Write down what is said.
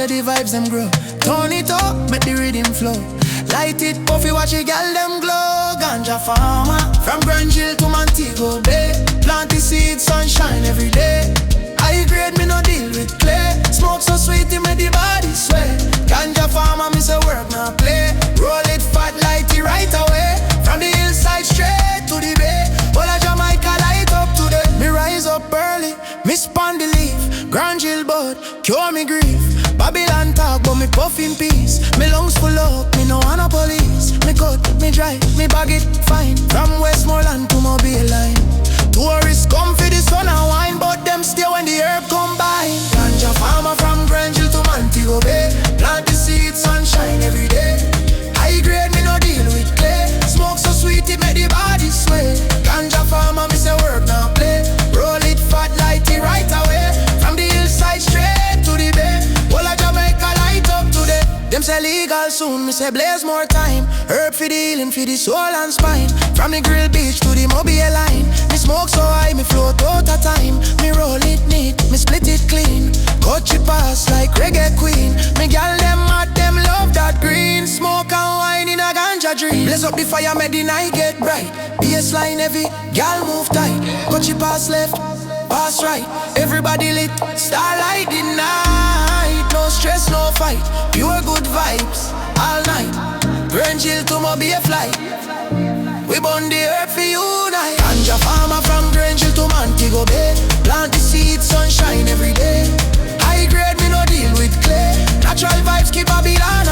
say the vibes them grow. Turn it up, make the rhythm flow. Light it, puffy, watch the gyal them glow. Ganja farmer, from Grange Hill to Montego Bay. Plant the seed, sunshine every day. High grade, me no deal with clay. Smoke so sweet, it make the body sway. Ganja farmer, me say work, not play. Roll it fat, light it right away. From the hillside straight to the bay. All of Jamaica light up today. Me rise up early, me span the leaf. Grange Hill bud, cure me grief. Babylon talk, but me puff in peace. Me lungs full up, me no want no police. Me cut, me dry, me bag it fine. From Westmoreland to Mobay line. Tourists come for the sun and wine, but them stay when the herb combine. Ganja farmer from Grange Hill to Montego Bay. Plant the seed, sunshine every day. High grade, me no deal with clay. Smoke so sweet, it make the body sway. Ganja farmer, me say work, not play. Roll it fat, light it right away. From the hillside straight to the bay. All of Jamaica light up today. Them say legal soon, me say blaze more time. Herb for the healing, for the soul and spine. From the grill beach to the Mobay line. Me smoke so high, me float out of time. Me roll it neat, me split it clean. Kutchie pass like reggae queen. Me gyal them mad, them love that green. Smoke and wine in a ganja dream. Blaze up the fire, make the night get bright. Bassline heavy, gyal move tight. Kutchie pass left, pass right. Everybody lit, starlight the night. No stress, no fight, pure good vibes all night. Grange Hill to Mobay flight. We burn the earth for unite. Ganja farmer from Grange Hill to Montego Bay. Plant the seed, sunshine every day. High grade, me no deal with clay. Natural vibes keep Babylon